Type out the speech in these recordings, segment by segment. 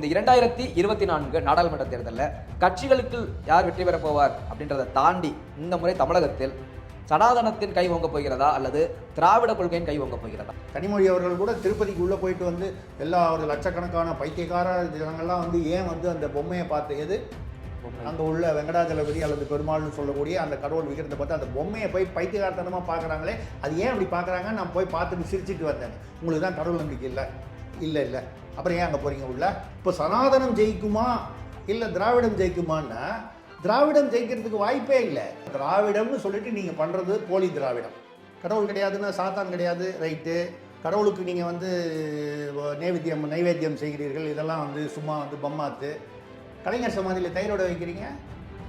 இந்த 2024 நாடாளுமன்ற தேர்தலில் கட்சிகளுக்கு யார் வெற்றி பெறப் போவார் அப்படின்றத தாண்டி இந்த முறை தமிழகத்தில் சனாதனத்தின் கை ஓங்க போகிறதா அல்லது திராவிட கொள்கையின் கை ஓங்க போகிறதா? கனிமொழி அவர்கள் கூட திருப்பதிக்கு உள்ளே போயிட்டு வந்து எல்லா ஒரு லட்சக்கணக்கான பைத்தியக்கார ஜனங்கள்லாம் வந்து ஏன் வந்து அந்த பொம்மையை பார்த்து எது அங்கே உள்ள வெங்கடாஜலபதி அல்லது பெருமாள்னு சொல்லக்கூடிய அந்த கடவுள் விக்கிரத்தை பார்த்து அந்த பொம்மையை போய் பைத்தியகாரத்தனமாக பார்க்குறாங்களே, அது ஏன் அப்படி பார்க்குறாங்க? நான் போய் பார்த்துட்டு சிரிச்சிட்டு வந்தேன். உங்களுக்கு தான் கடவுள் நம்பிக்கை இல்லை அப்புறம் ஏன் அங்கே போகிறீங்க உள்ள? இப்போ சனாதனம் ஜெயிக்குமா இல்லை திராவிடம் ஜெயிக்குமான்னா திராவிடம் ஜெயிக்கிறதுக்கு வாய்ப்பே இல்லை. திராவிடம்னு சொல்லிட்டு நீங்கள் பண்ணுறது போலி திராவிடம். கடவுள் கிடையாதுன்னா சாத்தான் கிடையாது, ரைட்டு. கடவுளுக்கு நீங்கள் வந்து நைவேத்தியம் செய்கிறீர்கள், இதெல்லாம் வந்து சும்மா வந்து பம்மாத்து. கலைஞர் சமாதியில் தயிரோட வைக்கிறீங்க,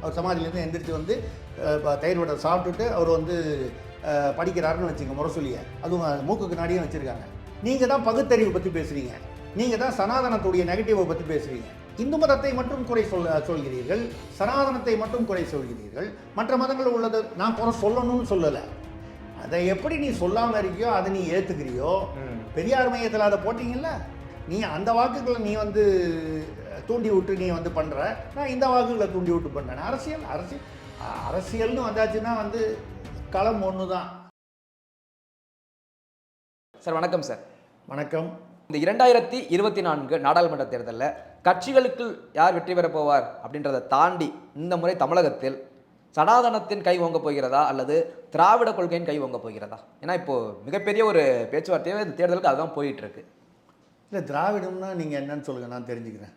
அவர் சமாதியிலேருந்து எந்திரிச்சு வந்து தயிரோட சாப்பிட்டுட்டு அவர் வந்து படிக்கிறாருன்னு வச்சுங்க முரசொலியை, அதுவும் மூக்குக்கு நாடியும் வச்சுருக்காங்க. நீங்கள் தான் பகுத்தறிவு பற்றி பேசுகிறீங்க, நீங்கள் தான் சனாதனத்துடைய நெகட்டிவை பற்றி பேசுகிறீங்க. இந்து மதத்தை மட்டும் குறை சொல்கிறீர்கள், சனாதனத்தை மட்டும் குறை சொல்கிறீர்கள். மற்ற மதங்கள் உள்ளது நான் குறை சொல்லணும்னு சொல்லலை. அதை எப்படி நீ சொல்லாமல் இருக்கியோ அதை நீ ஏற்றுக்கிறியோ. பெரியார் மையத்தில் அதை போட்டிங்கல்ல, நீ அந்த வாக்குகளை நீ வந்து தூண்டி விட்டு நீ வந்து பண்ணுற, நான் இந்த வாக்குகளை தூண்டி விட்டு பண்ணுறேன். அரசியல்னு வந்தாச்சுன்னா வந்து களம் ஒன்று தான். சார் வணக்கம். சார் வணக்கம். இந்த 2024 நாடாளுமன்ற தேர்தலில் கட்சிகளுக்கு யார் வெற்றி பெறப் போவார் அப்படின்றத தாண்டி இந்த முறை தமிழகத்தில் சனாதனத்தின் கை ஓங்க போகிறதா அல்லது திராவிட கொள்கையின் கை ஓங்க போகிறதா? ஏன்னா இப்போது மிகப்பெரிய ஒரு பேச்சுவார்த்தையே இந்த தேர்தலுக்கு அதுதான் போயிட்டு இருக்கு. இல்லை, திராவிடம்னா நீங்கள் என்னன்னு சொல்லுங்கள், நான் தெரிஞ்சுக்கிறேன்.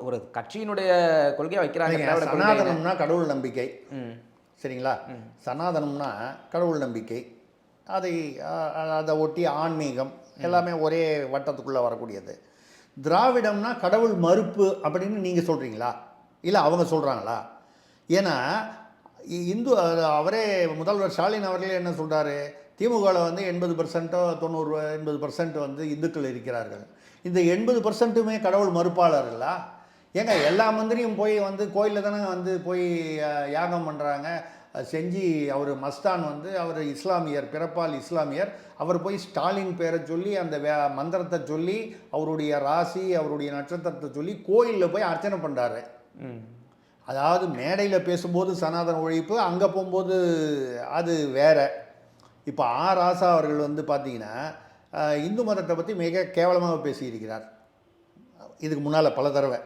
ஒரு கட்சியினுடைய கொள்கையை வைக்கிறாங்க. சனாதனம்னா கடவுள் நம்பிக்கை, சரிங்களா? சனாதனம்னா கடவுள் நம்பிக்கை, அதை ஒட்டி ஆன்மீகம் எல்லாமே ஒரே வட்டத்துக்குள்ளே வரக்கூடியது. திராவிடம்னா கடவுள் மறுப்பு அப்படின்னு நீங்கள் சொல்கிறீங்களா இல்லை அவங்க சொல்கிறாங்களா? ஏன்னா இந்து அவரே முதல்வர் ஸ்டாலின் அவர்களே என்ன சொல்கிறாரு, திமுகவில் வந்து 80% 80% வந்து இந்துக்கள் இருக்கிறார்கள். இந்த 80%மே கடவுள் மறுப்பாளர்களா? ஏங்க எல்லா மந்திரியும் போய் வந்து கோயிலில் தானே வந்து போய் யாகம் பண்ணுறாங்க. செஞ்சு அவர் மஸ்தான் வந்து அவர் இஸ்லாமியர், பிறப்பால் இஸ்லாமியர். அவர் போய் ஸ்டாலின் பேரை சொல்லி அந்த மந்திரத்தை சொல்லி அவருடைய ராசி அவருடைய நட்சத்திரத்தை சொல்லி கோயிலில் போய் அர்ச்சனை பண்ணுறாரு. அதாவது மேடையில் பேசும்போது சனாதன ஒழிப்பு, அங்கே போகும்போது அது வேற. இப்போ ராசா அவர்கள் வந்து பார்த்தீங்கன்னா இந்து மதத்தை பற்றி மிக கேவலமாக பேசியிருக்கிறார் இதுக்கு முன்னால் பல தடவை.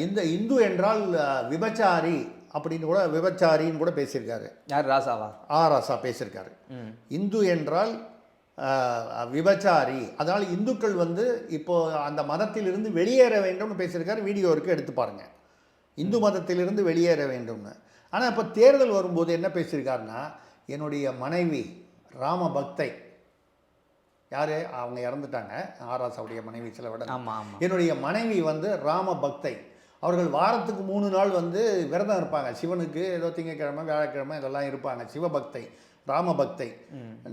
இந்த இந்து என்றால் விபச்சாரி அப்படின்னு கூட, விபச்சாரின்னு கூட பேசியிருக்காரு. யார்? ராசாவா? ராசா பேசியிருக்காரு. இந்து என்றால் விபச்சாரி, அதனால் இந்துக்கள் வந்து இப்போ அந்த மதத்திலிருந்து வெளியேற வேண்டும்னு பேசியிருக்காரு. வீடியோ இருக்குது, எடுத்து பாருங்கள். இந்து மதத்திலிருந்து வெளியேற வேண்டும்னு. ஆனால் இப்போ தேர்தல் வரும்போது என்ன பேசியிருக்காருன்னா, என்னுடைய மனைவி ராம பக்தை, யார் அவங்க இறந்துட்டாங்க, ராசாவுடைய மனைவி சில விட. என்னுடைய மனைவி வந்து ராம பக்தை. அவர்கள் வாரத்துக்கு 3 நாள் வந்து விரதம் இருப்பாங்க சிவனுக்கு. ஏதோ திங்கக்கிழமை வியாழக்கிழமை இதெல்லாம் இருப்பாங்க. சிவபக்தை, ராமபக்தை.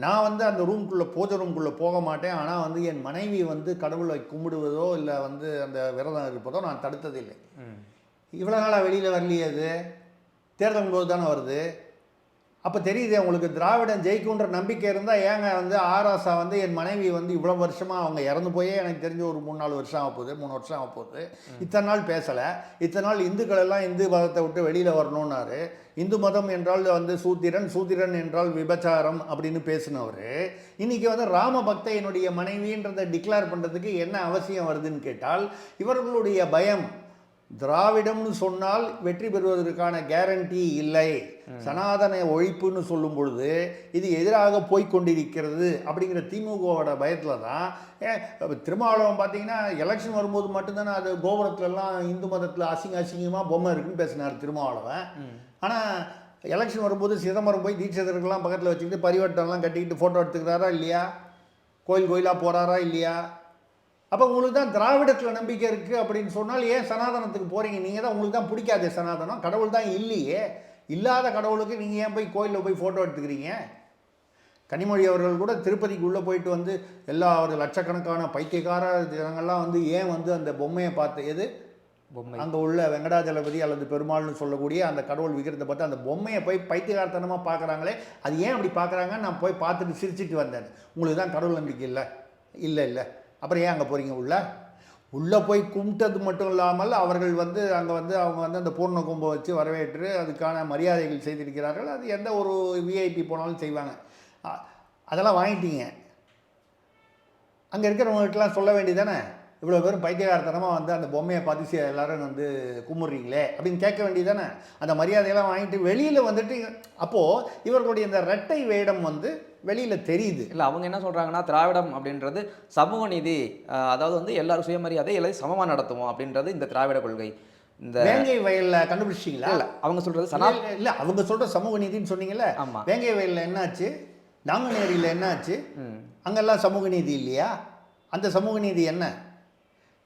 நான் வந்து அந்த ரூம்குள்ளே பூஜை ரூம்குள்ளே போக மாட்டேன். ஆனால் வந்து என் மனைவி வந்து கடவுளை கும்பிடுவதோ இல்லை வந்து அந்த விரதம் இருப்பதோ நான் தடுத்ததில்லை. இவ்வளோ நாளாக வெளியில் வரலையே, அது தேர்தல் போது தானே வருது. அப்போ தெரியுது உங்களுக்கு திராவிடம் ஜெயிக்குன்ற நம்பிக்கை இருந்தால் ஏங்க வந்து ராசா வந்து என் மனைவி வந்து இவ்வளோ வருஷமாக அவங்க இறந்து போயே எனக்கு தெரிஞ்ச ஒரு 3-4 வருஷம் ஆக போகுது, 3 வருஷம் ஆக போகுது. இத்தனை நாள் பேசலை. இத்தனை நாள் இந்துக்கள் எல்லாம் இந்து மதத்தை விட்டு வெளியில் வரணுன்னாரு. இந்து மதம் என்றால் வந்து சூத்திரன் என்றால் விபச்சாரம் அப்படின்னு பேசினவர் இன்றைக்கி வந்து ராம பக்தையினுடைய மனைவின்றதை டிக்ளேர் பண்ணுறதுக்கு என்ன அவசியம் வருதுன்னு கேட்டால், இவர்களுடைய பயம் திராவிடம்னு சொன்னால் வெற்றி பெறுவதற்கான கேரண்டி இல்லை, சனாதன ஒழிப்புன்னு சொல்லும் பொழுது இது எதிராக போய்கொண்டிருக்கிறது அப்படிங்கிற திமுகவோட பயத்தில் தான். திருமாவளவன் பார்த்தீங்கன்னா எலெக்ஷன் வரும்போது மட்டும்தானே அது கோபுரத்துலலாம் இந்து மதத்தில் அசிங்கமாக பொம்மை இருக்குன்னு பேசினார் திருமாவளவன். ஆனால் எலெக்ஷன் வரும்போது சிதம்பரம் போய் தீட்சிதர்கள்லாம் பக்கத்தில் வச்சுக்கிட்டு பரிவட்டம்லாம் கட்டிக்கிட்டு ஃபோட்டோ எடுத்துக்கிறாரா இல்லையா? கோயிலாக போகிறாரா இல்லையா? அப்போ உங்களுக்கு தான் திராவிடத்தில் நம்பிக்கை இருக்குது அப்படின்னு சொன்னால் ஏன் சனாதனத்துக்கு போகிறீங்க? நீங்கள் தான், உங்களுக்கு தான் பிடிக்காது சனாதனம், கடவுள் தான் இல்லையே. இல்லாத கடவுளுக்கு நீங்கள் ஏன் போய் கோயிலில் போய் ஃபோட்டோ எடுத்துக்கிறீங்க? கனிமொழி அவர்கள் கூட திருப்பதிக்கு உள்ளே போயிட்டு வந்து எல்லா ஒரு லட்சக்கணக்கான பைத்தியக்கார ஜனங்கள்லாம் வந்து ஏன் வந்து அந்த பொம்மையை பார்த்து எது அங்கே உள்ள வெங்கடாஜலபதி அல்லது பெருமாள்னு சொல்லக்கூடிய அந்த கடவுள் விக்கிரத்தை பார்த்து அந்த பொம்மையை போய் பைத்தியகாரத்தனமாக பார்க்குறாங்களே, அது ஏன் அப்படி பார்க்குறாங்க? நான் போய் பார்த்துட்டு சிரிச்சிட்டு வந்தேன். உங்களுக்கு தான் கடவுள் நம்பிக்கை இல்லை. அப்புறம் ஏன் அங்கே போகிறீங்க உள்ள? உள்ளே போய் கும்பிட்டது மட்டும் இல்லாமல் அவர்கள் வந்து அங்கே வந்து அவங்க வந்து அந்த பூர்ண கும்பம் வச்சு வரவேற்று அதுக்கான மரியாதைகள் செய்திருக்கிறார்கள். அது எந்த ஒரு விஐபி போனாலும் செய்வாங்க. அதெல்லாம் வாங்கிட்டீங்க. அங்கே இருக்கிறவங்ககிட்டலாம் சொல்ல வேண்டியதானே, இவ்வளோ பேரும் பைத்தியகாரத்தனமாக வந்து அந்த பொம்மையை பார்த்து எல்லாரும் வந்து கும்பிட்றீங்களே அப்படின்னு கேட்க வேண்டியதானே. அந்த மரியாதையெல்லாம் வாங்கிட்டு வெளியில் வந்துட்டு அப்போது இவர்களுடைய இந்த இரட்டை வேடம் வந்து வெளியில் தெரியுது. இல்லை, அவங்க என்ன சொல்கிறாங்கன்னா, திராவிடம் அப்படின்றது சமூக நீதி, அதாவது வந்து எல்லாரும் சுயமரியாதை எல்லாரும் சமமாக நடத்துவோம் அப்படின்றது இந்த திராவிட கொள்கை. இந்த வேங்கை வயலில் கண்டுபிடிச்சிங்களா? இல்லை, அவங்க சொல்கிறது இல்லை, அவங்க சொல்கிற சமூக நீதின்னு சொன்னீங்கல்ல. ஆமாம். வேங்கை வயலில் என்னாச்சு? நாங்குநேரியில் என்னாச்சு? அங்கெல்லாம் சமூக நீதி இல்லையா? அந்த சமூக நீதி என்ன?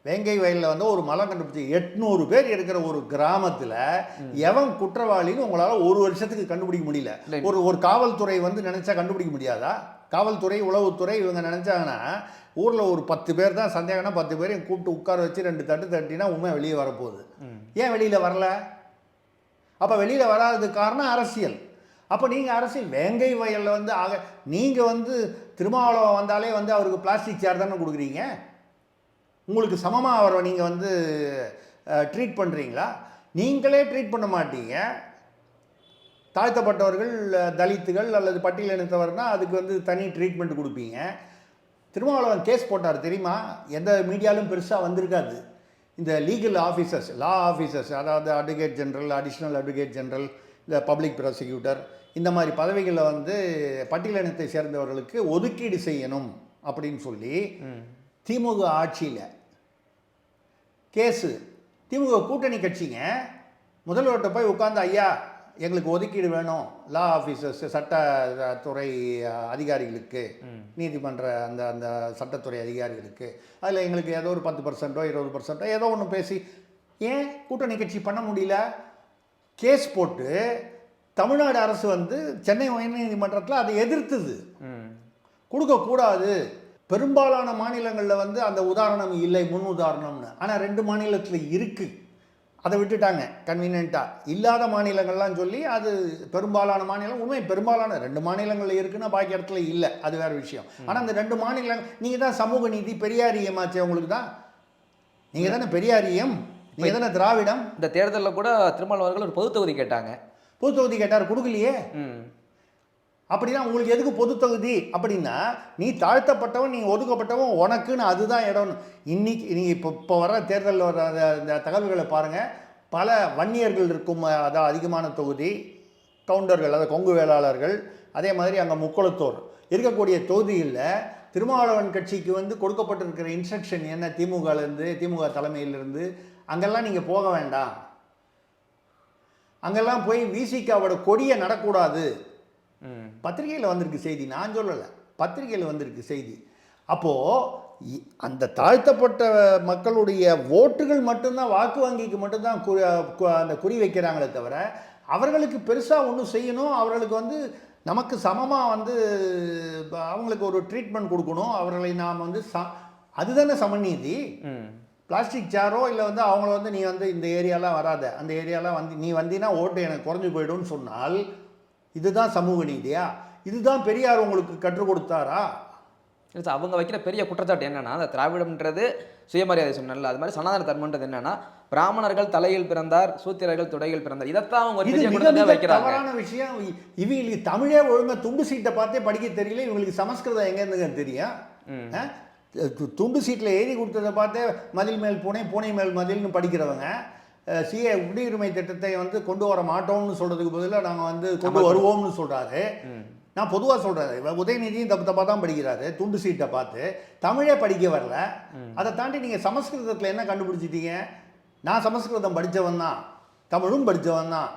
வேங்கை வயலில் வந்து ஒரு மலம் கண்டுபிடிச்சி 800 பேர் இருக்கிற ஒரு கிராமத்தில் எவன் குற்றவாளின்னு உங்களால் ஒரு வருஷத்துக்கு கண்டுபிடிக்க முடியல. ஒரு காவல்துறை வந்து நினச்சா கண்டுபிடிக்க முடியாதா? காவல்துறை, உளவுத்துறை இவங்க நினச்சாங்கன்னா ஊரில் ஒரு 10 பேர் தான் சந்தேகம்னா 10 பேரையும் கூப்பிட்டு உட்கார வச்சு 2 தட்டு தட்டினா உண்மை வெளியே வரப்போகுது. ஏன் வெளியில் வரல? அப்போ வெளியில் வராததுக்கு காரணம் அரசியல். அப்போ நீங்கள் அரசியல் வேங்கை வயலில் வந்து நீங்கள் வந்து திருமாவளவன் வந்தாலே வந்து அவருக்கு பிளாஸ்டிக் சேர் தானே கொடுக்குறீங்க. உங்களுக்கு சமமாக அவரை நீங்கள் வந்து ட்ரீட் பண்ணுறீங்களா? நீங்களே ட்ரீட் பண்ண மாட்டீங்க. தாழ்த்தப்பட்டவர்கள், தலித்துகள் அல்லது பட்டியலினத்தவர்னால் அதுக்கு வந்து தனி ட்ரீட்மெண்ட் கொடுப்பீங்க. திருமாவளவன் கேஸ் போட்டார் தெரியுமா? எந்த மீடியாலும் பெருசாக வந்திருக்காது. இந்த லீகல் ஆஃபீஸர்ஸ், லா ஆஃபீஸர்ஸ், அதாவது advocate general, additional advocate general, இந்த பப்ளிக் ப்ராசிக்யூட்டர், இந்த மாதிரி பதவிகளில் வந்து பட்டியலினத்தை சேர்ந்தவர்களுக்கு ஒதுக்கீடு செய்யணும் அப்படின்னு சொல்லி திமுக ஆட்சியில் கேஸு. திமுக கூட்டணி கட்சிங்க முதல்வர்கிட்ட போய் உட்காந்து, ஐயா எங்களுக்கு ஒதுக்கீடு வேணும், லா ஆஃபீஸர்ஸ், சட்டத்துறை அதிகாரிகளுக்கு, நீதிமன்ற அந்த அந்த சட்டத்துறை அதிகாரிகளுக்கு, அதில் எங்களுக்கு ஏதோ ஒரு 10% 20% ஏதோ ஒன்று பேசி, ஏன் கூட்டணி கட்சி பண்ண முடியல? கேஸ் போட்டு தமிழ்நாடு அரசு வந்து சென்னை உயர்நீதிமன்றத்தில் அதை எதிர்த்துது. கொடுக்கக்கூடாது. பெரும்பாலான மாநிலங்களில் வந்து அந்த உதாரணம் இல்லை, முன் உதாரணம்னு. ஆனால் 2 மாநிலத்தில் இருக்குது. அதை விட்டுட்டாங்க கன்வீனியண்ட்டாக. இல்லாத மாநிலங்கள்லாம் சொல்லி அது பெரும்பாலான மாநிலம், உண்மை பெரும்பாலான 2 மாநிலங்களில் இருக்குன்னா பாக்கி இடத்துல இல்லை, அது வேறு விஷயம். ஆனால் அந்த 2 மாநிலங்கள், நீங்கள் தான் சமூக நீதி பெரியாரியமாச்சே, உங்களுக்கு தான், நீங்கள் தானே பெரியாரியம், நீங்கள் தானே திராவிடம். இந்த தேர்தலில் கூட திருமாவளவர்கள் ஒரு பொது தொகுதி கேட்டாங்க. பொது தொகுதி கேட்டார், கொடுக்கலையே. அப்படின்னா உங்களுக்கு எதுக்கு பொது தொகுதி? அப்படின்னா நீ தாழ்த்தப்பட்டவன், நீ ஒதுக்கப்பட்டவன், உனக்குன்னு அதுதான் இடம்னு. இன்னைக்கு நீங்கள் இப்போ வர தேர்தலில் வர இந்த தகவல்களை பாருங்கள். பல வன்னியர்கள் இருக்கும், அதான் அதிகமான தொகுதி, கவுண்டர்கள், அதாவது கொங்கு வேளாளர்கள், அதே மாதிரி அங்கே முக்குளத்தோர் இருக்கக்கூடிய தொகுதிகளில் திருமாவளவன் கட்சிக்கு வந்து கொடுக்கப்பட்டிருக்கிற இன்ஸ்ட்ரக்ஷன் என்ன? திமுகலேருந்து, திமுக தலைமையிலிருந்து, அங்கெல்லாம் நீங்கள் போக வேண்டாம், அங்கெல்லாம் போய் விசிகாவோட கொடியை நடக்கூடாது. பத்திரிகையில் வந்திருக்கு செய்தி, நான் சொல்லலை, பத்திரிகையில் வந்திருக்கு செய்தி. அப்போது அந்த தாழ்த்தப்பட்ட மக்களுடைய ஓட்டுகள் மட்டும்தான், வாக்கு வங்கிக்கு மட்டும்தான் அந்த குறி வைக்கிறாங்களே தவிர அவர்களுக்கு பெருசாக ஒன்றும் செய்யணும், அவர்களுக்கு வந்து நமக்கு சமமாக வந்து அவங்களுக்கு ஒரு ட்ரீட்மெண்ட் கொடுக்கணும், அவர்களை நாம் வந்து அதுதானே சமநீதி. பிளாஸ்டிக் சேரோ இல்லை வந்து அவங்கள வந்து நீ வந்து இந்த ஏரியாலாம் வராத, அந்த ஏரியாலாம் வந்து நீ வந்தீங்கன்னா ஓட்டு எனக்கு குறைஞ்சி போய்டும்னு சொன்னால் இதுதான் சமூக நீதியா? இதுதான் பெரியார் உங்களுக்கு கற்றுக் கொடுத்தாரா? அவங்க வைக்கிற பெரிய குற்றச்சாட்டு என்னன்னா, அந்த திராவிடம்ன்றது சுயமரியாதை சொன்னல, அது மாதிரி சனாதன தர்மன்றது என்னன்னா, பிராமணர்கள் தலையில் பிறந்தார், சூத்திரர்கள் துடையில் பிறந்தார். இதைத்தான் அவங்க ஒரு பெரிய குற்றச்சாட்டா வைக்கிறாங்க. தவறான விஷயம். இவங்களுக்கு தமிழே ஒழுங்கா துண்டு சீட்டை பார்த்தே படிக்க தெரியல, இவங்களுக்கு சமஸ்கிருதம் எங்கேருந்துங்க தெரியும்? துண்டு சீட்டில் எழுதி கொடுத்ததை பார்த்தே மதில் மேல் பூனை, பூனை மேல் மதில்னு படிக்கிறவங்க சிஏ குடியுரிமை திட்டத்தை வந்து கொண்டு வர மாட்டோம்னு சொல்கிறதுக்கு பதிலாக நாங்கள் வந்து கொண்டு வருவோம்னு சொல்கிறாரு. நான் பொதுவாக சொல்கிறேன், உதயநிதியும் தப்பாக தான் படிக்கிறாரு, துண்டு சீட்டை பார்த்து. தமிழே படிக்க வரல. அதை தாண்டி நீங்கள் சமஸ்கிருதத்தில் என்ன கண்டுபிடிச்சிட்டீங்க? நான் சமஸ்கிருதம் படித்தவன் தான், தமிழும் படித்தவன் தான்.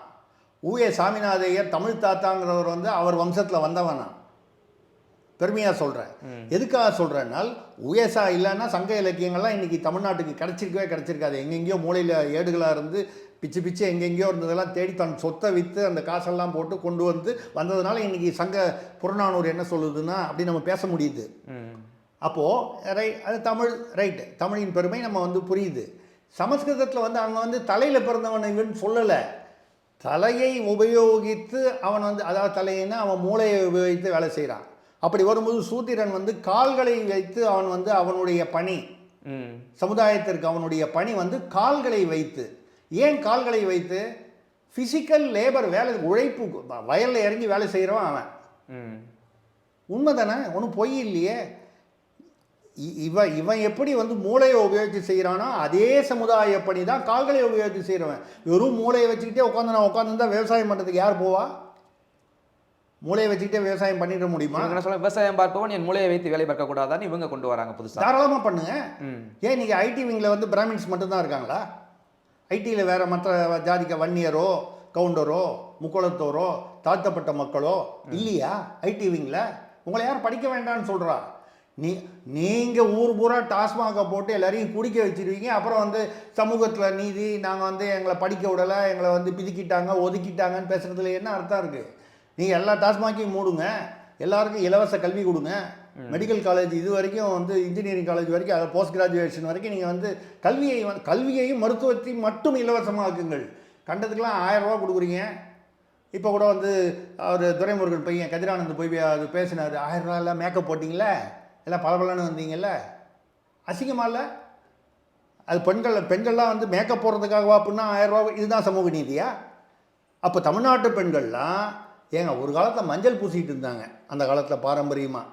ஊஏ சாமிநாதையர் தமிழ் தாத்தாங்கிறவர் வந்து அவர் வம்சத்தில் வந்தவன் தான், பெருமையாக சொல்கிறேன். எதுக்காக சொல்கிறேன்னால், உயசா இல்லைன்னா சங்க இலக்கியங்கள்லாம் இன்றைக்கி தமிழ்நாட்டுக்கு கிடச்சிருக்காது. எங்கெங்கேயோ மூலையில் ஏடுகளாக இருந்து பிச்சு பிச்சு எங்கெங்கேயோ இருந்ததெல்லாம் தேடி தன் சொத்தை விற்று அந்த காசெல்லாம் போட்டு கொண்டு வந்ததுனால இன்றைக்கி சங்க புறநானூறு என்ன சொல்லுதுன்னா அப்படி நம்ம பேச முடியுது. அப்போது அது தமிழ், ரைட்டு, தமிழின் பெருமை நம்ம வந்து புரியுது. சமஸ்கிருதத்தில் வந்து அவங்க வந்து தலையில் பிறந்தவன் இவன் சொல்லலை, தலையை உபயோகித்து அவன் வந்து, அதாவது தலையின்னா அவன் மூளையை உபயோகித்து வேலை செய்கிறான். அப்படி வரும்போது சூத்திரன் வந்து கால்களை வைத்து அவன் வந்து அவனுடைய பணி சமுதாயத்திற்கு அவனுடைய பணி வந்து கால்களை வைத்து. ஏன் கால்களை வைத்து? ஃபிசிக்கல் லேபர், வேலை, உழைப்பு, வயலில் இறங்கி வேலை செய்கிறவன் அவன். உண்மை தானே, ஒன்றும் பொய் இல்லையே. இவன் எப்படி வந்து மூளையை உபயோகித்து செய்கிறானோ அதே சமுதாய பணி தான் கால்களை உபயோகித்து செய்கிறவன். வெறும் மூளையை வச்சுக்கிட்டே உட்காந்துருந்தா விவசாயம் பண்ணுறதுக்கு யார் போவா? மூளையை வச்சுக்கிட்டே விவசாயம் பண்ணிட முடியுமா? விவசாயம் பார்ப்பவன் என் மூளையை வைத்து வேலை பார்க்க கூடாதான்னு இவங்க கொண்டு வராங்க புதுசாக. தாராளமாக பண்ணுங்க. ஏன் நீங்கள் ஐடி விங்கில் வந்து பிராமின்ஸ் மட்டும்தான் இருக்காங்களா? ஐடியில் வேற மற்ற ஜாதிக்க வன்னியரோ, கவுண்டரோ, முக்குளத்தோரோ, தாழ்த்தப்பட்ட மக்களோ இல்லையா ஐடி விங்கில்? உங்களை யார் படிக்க வேண்டாம்னு சொல்கிறா? நீங்கள் ஊர் பூரா டாஸ்மாக போட்டு எல்லாரையும் குடிக்க வச்சுருவீங்க. அப்புறம் வந்து சமூகத்தில் நீதி, நாங்கள் வந்து எங்களை படிக்க விடலை, எங்களை வந்து பிதுக்கிட்டாங்க, ஒதுக்கிட்டாங்கன்னு பேசுகிறதுல என்ன அர்த்தம் இருக்குது? நீங்கள் எல்லா டாஸ்மாக்கையும் மூடுங்க, எல்லாருக்கும் இலவச கல்வி கொடுங்க. மெடிக்கல் காலேஜ் இது வரைக்கும் வந்து இன்ஜினியரிங் காலேஜ் வரைக்கும், அதை போஸ்ட் கிராஜுவேஷன் வரைக்கும் நீங்கள் வந்து கல்வியையும் மருத்துவத்தையும் மட்டும் இலவசமாக்குங்கள். கண்டதுக்கெலாம் 1000 ரூபா கொடுக்குறீங்க. இப்போ கூட வந்து அவர் துரைமுருகன் பையன் கதிரானந்த் போய் அது பேசினார். 1000 ரூபா எல்லாம் மேக்கப் போட்டிங்களே, எல்லாம் பலபலன்னு வந்தீங்கல்ல, அசிங்கமா இல்லை? அது பெண்கள்லாம் வந்து மேக்கப் போடுறதுக்காகவா அப்படின்னா 1000 ரூபா? இதுதான் சமூக நீதியா? அப்போ தமிழ்நாட்டு பெண்கள்லாம் ஏங்க ஒரு காலத்தில் மஞ்சள் பூசிகிட்டு இருந்தாங்க, அந்த காலத்தில் பாரம்பரியமாக.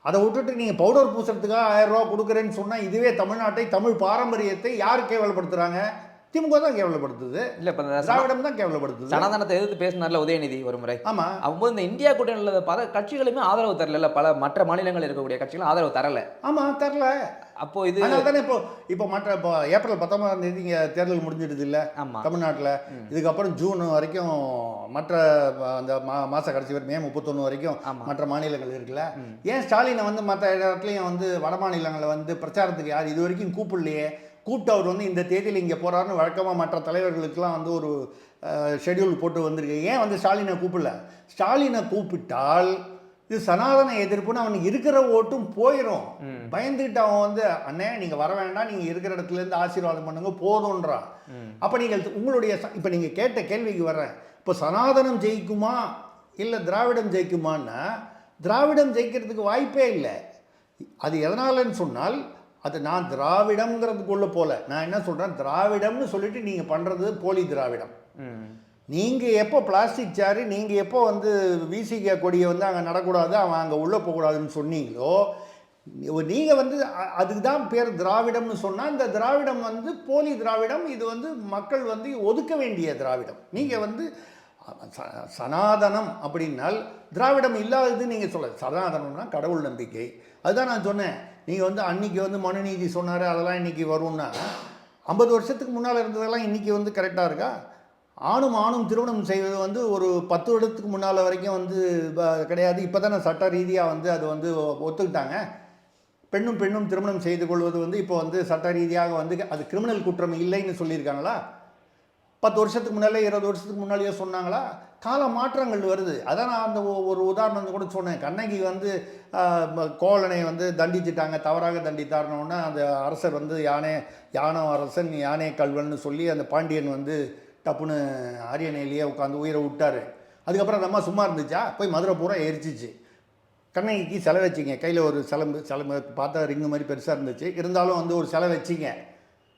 அதை விட்டுட்டு நீங்கள் பவுடர் பூசுறதுக்காக 1000 ரூபா கொடுக்குறேன்னு சொன்னால் இதுவே தமிழ்நாட்டை, தமிழ் பாரம்பரியத்தை யார் கேவலப்படுத்துகிறாங்க? திமுக தான் கேவலப்படுத்துது. இல்லை, இப்போ திராவிடம் தான் கேவலப்படுத்துது. சனாதனத்தை எதிர்த்து பேசினார்ல உதயநிதி ஒரு முறை. ஆமாம், அவங்க இந்த இந்தியா கூட்டணியில் பல கட்சிகளுமே ஆதரவு தரல, பல மற்ற மாநிலங்களில் இருக்கக்கூடிய கட்சிகளும் ஆதரவு தரல. ஆமாம், தரல. அப்போ இது தானே இப்போ ஏப்ரல் 19ஆம் இங்கே தேர்தல் முடிஞ்சிடுது இல்லை தமிழ்நாட்டில். இதுக்கப்புறம் ஜூன் வரைக்கும் மற்ற அந்த மாத கடைசி வரை மே 31 வரைக்கும் மற்ற மாநிலங்கள் இருக்குல்ல. ஏன் ஸ்டாலினை வந்து மற்ற இடத்துலையும் வந்து வட மாநிலங்களில் வந்து பிரச்சாரத்துக்கு யார் இது வரைக்கும் கூப்பிடலையே? கூப்பிட்டு அவர் வந்து இந்த தேதியில் இங்கே போகிறாருன்னு வழக்கமாக மற்ற தலைவர்களுக்கெல்லாம் வந்து ஒரு ஷெட்யூல் போட்டு வந்திருக்கு. ஏன் வந்து ஸ்டாலினை கூப்பிடல? ஸ்டாலினை கூப்பிட்டால் இது சனாதன எதிர்ப்புன்னு அவனுக்கு இருக்கிற ஓட்டும் போயிடும். பயந்துட்டு அவன் வந்து அண்ணே நீங்கள் வர வேண்டாம், நீங்கள் இருக்கிற இடத்துலேருந்து ஆசீர்வாதம் பண்ணுங்க போதுன்றான். அப்போ நீங்கள் உங்களுடைய இப்போ நீங்கள் கேட்ட கேள்விக்கு வர்றேன். இப்போ சனாதனம் ஜெயிக்குமா இல்லை திராவிடம் ஜெயிக்குமான்னா திராவிடம் ஜெயிக்கிறதுக்கு வாய்ப்பே இல்லை. அது எதனாலன்னு சொன்னால், அது நான் திராவிடம்ங்கிறதுக்குள்ள போல, நான் என்ன சொல்கிறேன், திராவிடம்னு சொல்லிட்டு நீங்கள் பண்ணுறது போலி திராவிடம். நீங்கள் எப்போ பிளாஸ்டிக் சேரு, நீங்கள் எப்போ வந்து விசிக கொடியை வந்து அங்கே நடக்கூடாது, அவன் அங்கே உள்ளே போகக்கூடாதுன்னு சொன்னீங்களோ, நீங்கள் வந்து அதுக்கு தான் பேர் திராவிடம்னு சொன்னால், இந்த திராவிடம் வந்து போலி திராவிடம். இது வந்து மக்கள் வந்து ஒதுக்க வேண்டிய திராவிடம். நீங்கள் வந்து சனாதனம் அப்படின்னால் திராவிடம் இல்லாதது நீங்கள் சொல்ல. சனாதனம்னா கடவுள் நம்பிக்கை. அதுதான் நான் சொன்னேன். நீங்கள் வந்து அன்றைக்கி வந்து மனுநீதி சொன்னார், அதெல்லாம் இன்றைக்கி வரும்னா 50 வருஷத்துக்கு முன்னால் இருந்ததெல்லாம் இன்றைக்கி வந்து கரெக்டாக இருக்கா? ஆணும் திருமணம் செய்வது வந்து ஒரு 10 வருடத்துக்கு முன்னால் வரைக்கும் வந்து கிடையாது. இப்போ தானே சட்ட ரீதியாக வந்து அது வந்து ஒத்துக்கிட்டாங்க. பெண்ணும் திருமணம் செய்து கொள்வது வந்து இப்போ வந்து சட்ட ரீதியாக வந்து அது கிரிமினல் குற்றம் இல்லைன்னு சொல்லியிருக்காங்களா? 10 வருஷத்துக்கு முன்னாலே 20 வருஷத்துக்கு முன்னாலேயே சொன்னாங்களா? கால மாற்றங்கள் வருது. அதான் நான் அந்த ஒரு உதாரணத்தை கூட சொன்னேன். கண்ணகி வந்து கோவலனை வந்து தண்டிச்சிட்டாங்க, தவறாக தண்டித்தார்னோன்னா அந்த அரசர் வந்து யானோ அரசன் யானே கல்வன்னு சொல்லி அந்த பாண்டியன் வந்து டப்புன்னு அரியணையிலேயே உட்காந்து உயிரை விட்டார். அதுக்கப்புறம் அந்த அம்மா சும்மா இருந்துச்சா? போய் மதுரை பூரா எரிச்சிச்சு. கண்ணகிக்கு சிலை வச்சிங்க, கையில் ஒரு சிலம்பு பார்த்தா ரிங்கு மாதிரி பெருசாக இருந்துச்சு, இருந்தாலும் வந்து ஒரு சிலை வச்சிங்க,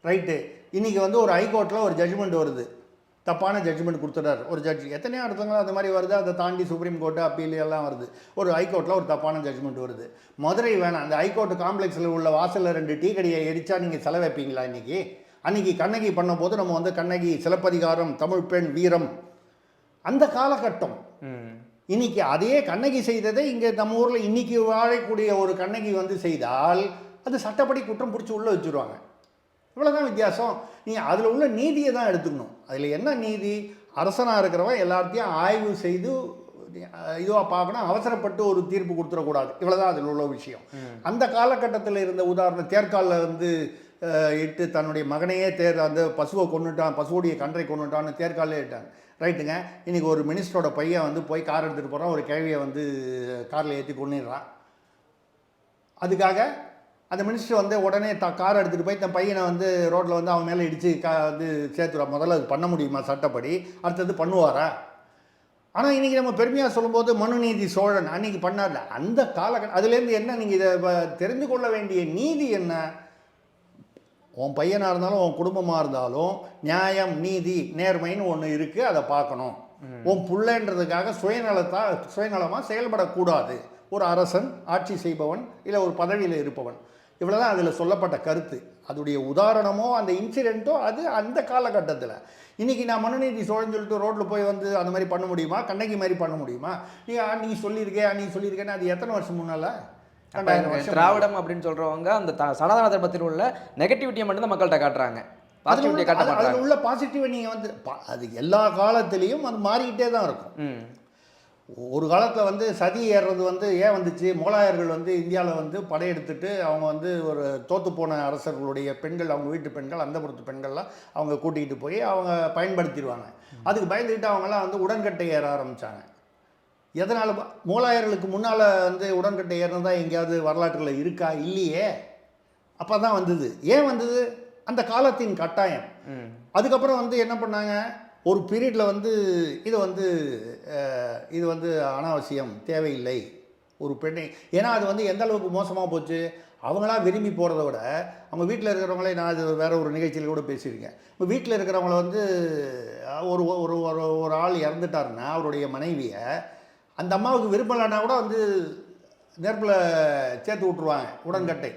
ரைட்டு. இன்றைக்கி வந்து ஒரு ஹைகோர்ட்டில் ஒரு ஜட்ஜ்மெண்ட் வருது, தப்பான ஜட்ஜ்மெண்ட் கொடுத்துட்டார் ஒரு ஜட்ஜி. எத்தனையோ இடத்துங்களும் அந்த மாதிரி வருது. அதை தாண்டி சுப்ரீம் கோர்ட்டு அப்பீல் எல்லாம் வருது. ஒரு ஹைகோர்ட்டில் ஒரு தப்பான ஜட்ஜ்மெண்ட் வருது. மதுரை வேணாம், அந்த ஹைகோர்ட்டு காம்ப்ளெக்ஸில் உள்ள வாசலில் 2 டீ கடையை எரிச்சா நீங்கள் செலவு வைப்பீங்களா? அன்றைக்கி கண்ணகி பண்ண போது நம்ம வந்து கண்ணகி சிலப்பதிகாரம், தமிழ் பெண் வீரம், அந்த காலகட்டம். இன்னைக்கு அதே கண்ணகி செய்ததை இங்கே நம்ம ஊரில் இன்னைக்கு வாழக்கூடிய ஒரு கண்ணகி வந்து செய்தால் அது சட்டப்படி குற்றம் பிடிச்சி உள்ளே வச்சுருவாங்க. இவ்வளோதான் வித்தியாசம். நீங்கள் அதில் உள்ள நீதியை தான் எடுத்துக்கணும். அதில் என்ன நீதி? அரசனாக இருக்கிறவன் எல்லாத்தையும் ஆய்வு செய்து இதுவாக பார்க்கணும், அவசரப்பட்டு ஒரு தீர்ப்பு கொடுத்துடக்கூடாது. இவ்வளோதான் அதில் உள்ள விஷயம். அந்த காலகட்டத்தில் இருந்த உதாரணம், தேர்காலில் வந்து இட்டு தன்னுடைய மகனையே அந்த பசுவை கொண்டுட்டான், பசுவோடைய கன்றை கொண்டுட்டான்னு தேர்காலே இட்டான், ரைட்டுங்க. இன்றைக்கி ஒரு மினிஸ்டரோட பையன் வந்து போய் கார் எடுத்துகிட்டு போகிறான், ஒரு கேள்வியை வந்து காரில் ஏற்றி கொண்டுடுறான். அதுக்காக அந்த மினிஸ்டர் வந்து உடனே கார் எடுத்துகிட்டு போய் தன் பையனை வந்து ரோட்டில் வந்து அவன் மேலே இடித்து வந்து சேர்த்துடுவா. முதல்ல அது பண்ண முடியுமா சட்டப்படி? அடுத்தது பண்ணுவாரா? ஆனால் இன்றைக்கி நம்ம பெருமையாக சொல்லும்போது மனுநீதி சோழன் அன்றைக்கி பண்ணார்ல, அந்த காலகட்டம். அதுலேருந்து என்ன நீங்கள் இதை தெரிந்து கொள்ள வேண்டிய நீதி என்ன? உன் பையனாக இருந்தாலும் உன் குடும்பமாக இருந்தாலும் நியாயம் நீதி நேர்மைன்னு ஒன்று இருக்குது, அதை பார்க்கணும். உன் புள்ளைன்றதுக்காக சுயநலமாக செயல்படக்கூடாது ஒரு அரசன், ஆட்சி செய்பவன், இல்லை ஒரு பதவியில் இருப்பவன். இவ்வளோதான் அதில் சொல்லப்பட்ட கருத்து. அதோடைய உதாரணமோ அந்த இன்சிடெண்ட்டோ அது அந்த காலகட்டத்தில். இன்றைக்கி நான் மனுநீதி சோழன்னு சொல்லிட்டு ரோட்டில் போய் வந்து அந்த மாதிரி பண்ண முடியுமா? கண்ணகி மாதிரி பண்ண முடியுமா? நீ சொல்லியிருக்கேன்னு அது எத்தனை வருஷம் முன்னால்? திராவிடம் அப்படின்னு சொல்கிறவங்க அந்த சனாதன தர்மத்தில் உள்ள நெகட்டிவிட்டியை மட்டும்தான் மக்கள்கிட்ட காட்டுறாங்க, பாசிட்டிவிட்டியை காட்ட மாட்டாங்க. அதில் உள்ள பாசிட்டிவை நீங்கள் வந்து அது எல்லா காலத்திலையும் அது மாறிக்கிட்டே தான் இருக்கும். ஒரு காலத்தில் வந்து சதி ஏறுறது வந்து ஏன் வந்துச்சு? முகலாயர்கள் வந்து இந்தியாவில் வந்து படையெடுத்துட்டு அவங்க வந்து ஒரு தோற்று போன அரசர்களுடைய பெண்கள், அவங்க வீட்டு பெண்கள், அந்தப்புறத்து பெண்கள்லாம் அவங்க கூட்டிகிட்டு போய் அவங்க பயன்படுத்திடுவாங்க. அதுக்கு பயந்துக்கிட்டு அவங்களாம் வந்து உடன்கட்டை ஏற ஆரம்பித்தாங்க. எதனால்? முகலாயர்களுக்கு முன்னால் வந்து உடன்கட்டை ஏறினதா எங்கேயாவது வரலாற்றில் இருக்கா? இல்லையே. அப்போ தான் வந்தது. ஏன் வந்தது? அந்த காலத்தின் கட்டாயம். அதுக்கப்புறம் வந்து என்ன பண்ணாங்க, ஒரு பீரியடில் வந்து இது வந்து அனாவசியம், தேவையில்லை ஒரு பெண்ணை. ஏன்னா அது வந்து எந்த அளவுக்கு மோசமாக போச்சு, அவங்களா விரும்பி போகிறத விட அவங்க வீட்டில் இருக்கிறவங்களே, நான் இது வேறு ஒரு நிகழ்ச்சியில் கூட பேசியிருக்கேன், இப்போ வீட்டில் இருக்கிறவங்கள வந்து ஒரு ஒரு ஒரு ஆள் இறந்துட்டாருன்னா அவருடைய மனைவியை அந்த அம்மாவுக்கு விருப்பம் இல்லைன்னா கூட வந்து நெருப்பில் சேர்த்து விட்ருவாங்க உடன்கட்டை.